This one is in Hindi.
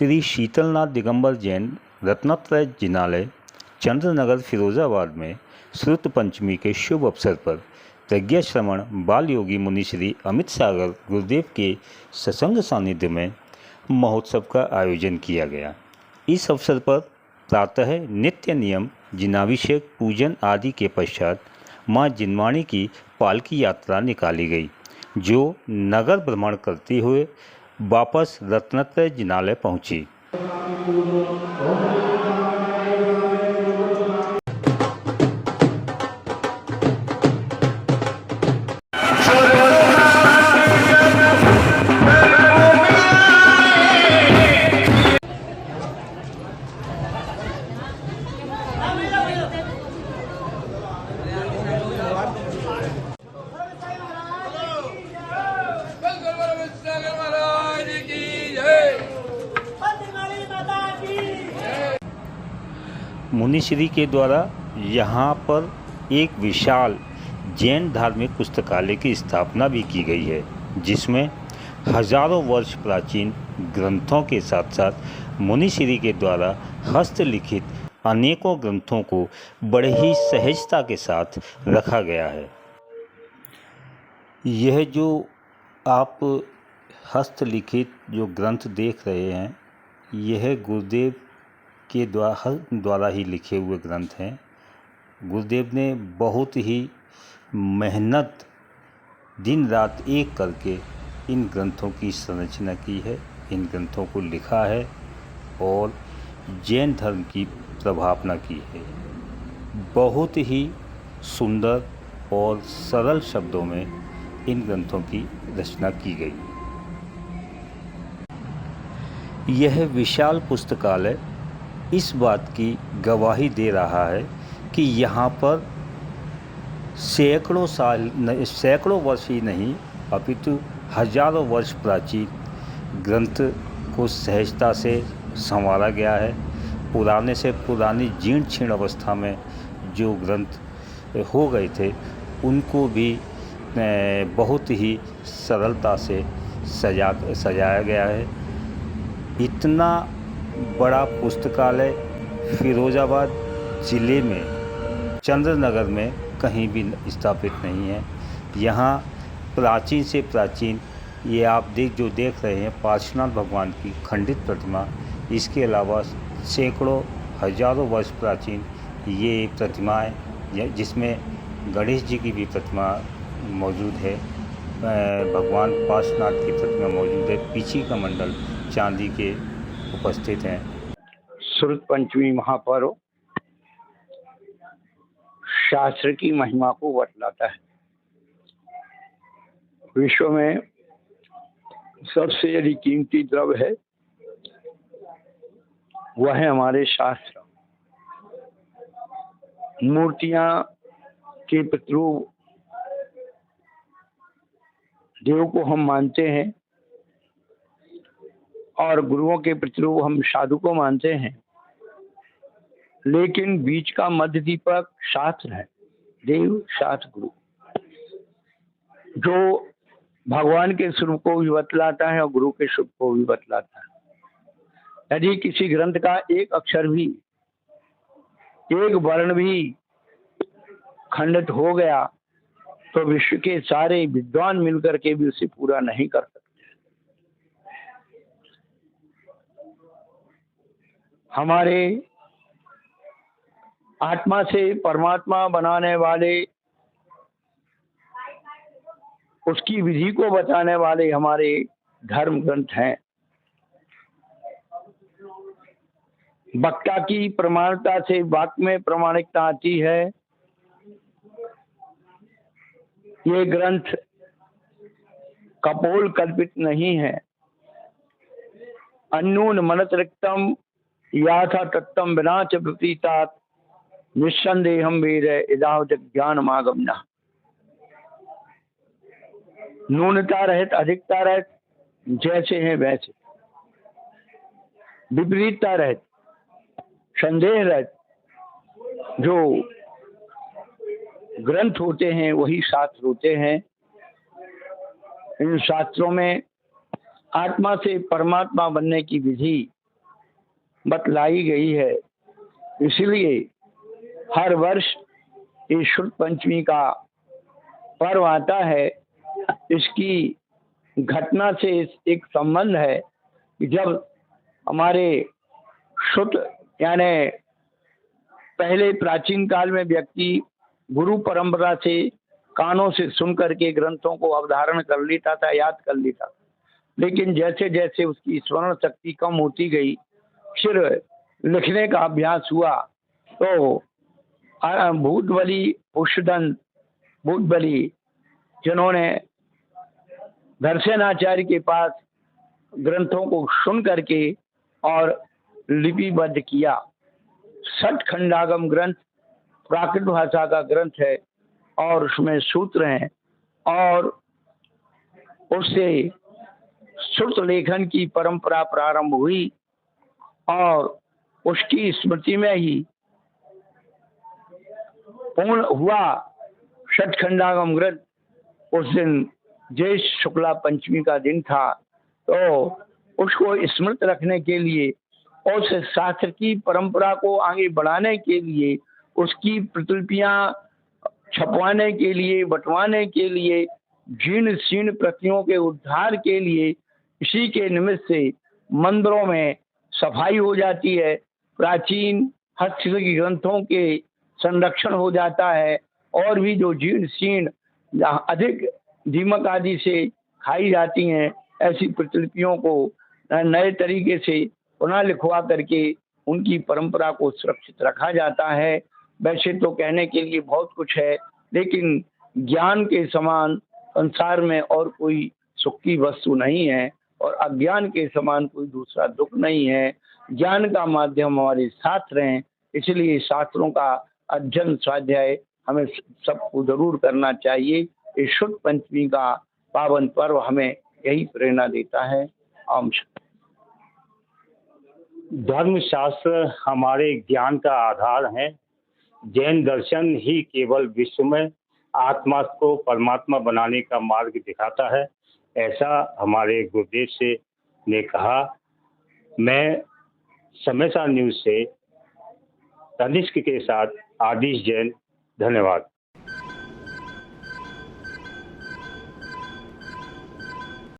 श्री शीतलनाथ दिगंबर जैन रत्नत्रय जिनालय चंद्रनगर फिरोजाबाद में श्रुत पंचमी के शुभ अवसर पर प्रज्ञा श्रवण बाल योगी मुनि श्री अमित सागर गुरुदेव के सत्संग सानिध्य में महोत्सव का आयोजन किया गया। इस अवसर पर प्रातः नित्य नियम जिनाभिषेक पूजन आदि के पश्चात मां जिनवाणी की पालकी यात्रा निकाली गई, जो नगर भ्रमण करते हुए वापस रत्नत्रय जिनालय पहुंची। मुनिश्री के द्वारा यहाँ पर एक विशाल जैन धार्मिक पुस्तकालय की स्थापना भी की गई है, जिसमें हजारों वर्ष प्राचीन ग्रंथों के साथ साथ मुनिश्री के द्वारा हस्तलिखित अनेकों ग्रंथों को बड़े ही सहजता के साथ रखा गया है। यह जो आप हस्तलिखित जो ग्रंथ देख रहे हैं, यह गुरुदेव के द्वारा ही लिखे हुए ग्रंथ हैं। गुरुदेव ने बहुत ही मेहनत दिन रात एक करके इन ग्रंथों की संरचना की है, इन ग्रंथों को लिखा है और जैन धर्म की प्रभावना की है। बहुत ही सुंदर और सरल शब्दों में इन ग्रंथों की रचना की गई। यह विशाल पुस्तकालय इस बात की गवाही दे रहा है कि यहाँ पर सैकड़ों वर्ष ही नहीं अपितु हजारों वर्ष प्राचीन ग्रंथ को सहजता से संवारा गया है। पुराने से पुरानी जीर्ण क्षीण अवस्था में जो ग्रंथ हो गए थे, उनको भी बहुत ही सरलता से सजाया गया है। इतना बड़ा पुस्तकालय फिरोजाबाद ज़िले में चंद्रनगर में कहीं भी स्थापित नहीं है। यहाँ प्राचीन से प्राचीन ये आप देख रहे हैं पार्श्वनाथ भगवान की खंडित प्रतिमा, इसके अलावा सैकड़ों हजारों वर्ष प्राचीन ये प्रतिमाएं, जिसमें गणेश जी की भी प्रतिमा मौजूद है, भगवान पार्श्वनाथ की प्रतिमा मौजूद है, पीछे का मंडल चांदी के उपस्थित हैं। श्रुत पंचमी महापर्व शास्त्र की महिमा को बतलाता है। विश्व में सबसे यदि कीमती द्रव्य है वह है हमारे शास्त्र। मूर्तियां के प्रतिरूप देव को हम मानते हैं और गुरुओं के प्रतिरूप हम साधु को मानते हैं, लेकिन बीच का मध्य दीपक शास्त्र है, देव शास्त्र गुरु, जो भगवान के स्वरूप को भी बतलाता है और गुरु के स्वरूप को भी बतलाता है। यदि किसी ग्रंथ का एक अक्षर भी, एक वर्ण भी खंडित हो गया तो विश्व के सारे विद्वान मिलकर के भी उसे पूरा नहीं कर सकते। हमारे आत्मा से परमात्मा बनाने वाले, उसकी विधि को बताने वाले हमारे धर्म ग्रंथ हैं। वक्ता की प्रमाणता से वाक्य में प्रमाणिकता आती है। ये ग्रंथ कपोल कल्पित नहीं है। अन्नून मनतरिक्तम याथा तत्तम विना च विपरीतात निस्संदेहम वेद इदावत ज्ञानमागम्य। न्यूनता रहित अधिकता रहित जैसे हैं वैसे, विपरीतता रहित संदेह रहित जो ग्रंथ होते हैं वही शास्त्र होते हैं। इन शास्त्रों में आत्मा से परमात्मा बनने की विधि बतलाई गई है। इसलिए हर वर्ष इस शुद्ध पंचमी का पर्व आता है। इसकी घटना से एक संबंध है कि जब हमारे शुद्ध यानी पहले प्राचीन काल में व्यक्ति गुरु परंपरा से कानों से सुन करके ग्रंथों को अवधारण कर लेता था, याद कर लेता था। लेकिन जैसे जैसे उसकी स्मरण शक्ति कम होती गई, फिर लिखने का अभ्यास हुआ तो भूतबली पुष्यदन भूतबली जिन्होंने दर्शनाचार्य के पास ग्रंथों को सुन करके और लिपिबद्ध किया। षट खंडागम ग्रंथ प्राकृत भाषा का ग्रंथ है और उसमें सूत्र हैं और उससे श्रुत लेखन की परंपरा प्रारंभ हुई और उसकी स्मृति में ही पूर्ण हुआ षट खंडागम ग्रंथ। उस दिन ज्येष्ठ शुक्ला पंचमी का दिन था, तो उसको स्मृत रखने के लिए और उस शास्त्र की परंपरा को आगे बढ़ाने के लिए, उसकी प्रतिलिपियां छपवाने के लिए, बंटवाने के लिए, जीर्ण शीर्ण प्रतियों के उद्धार के लिए, इसी के निमित्त से मंदिरों में सफाई हो जाती है, प्राचीन हस्तलिखित ग्रंथों के संरक्षण हो जाता है और भी जो जीर्ण शीर्ण अधिक दीमक आदि से खाई जाती हैं, ऐसी प्रतिलिपियों को नए तरीके से पुनः लिखवा करके उनकी परंपरा को सुरक्षित रखा जाता है। वैसे तो कहने के लिए बहुत कुछ है, लेकिन ज्ञान के समान संसार में और कोई सुख की वस्तु नहीं है और अज्ञान के समान कोई दूसरा दुख नहीं है। ज्ञान का माध्यम हमारे शास्त्र हैं, इसलिए शास्त्रों का अध्ययन स्वाध्याय हमें सबको जरूर करना चाहिए। इस शुद्ध पंचमी का पावन पर्व हमें यही प्रेरणा देता है। ओम शांति। धर्मशास्त्र हमारे ज्ञान का आधार है। जैन दर्शन ही केवल विश्व में आत्मा को परमात्मा बनाने का मार्ग दिखाता है, ऐसा हमारे गुरुदेव से ने कहा। मैं समय सार न्यूज़ से तनिष्क के साथ आदिश जैन, धन्यवाद।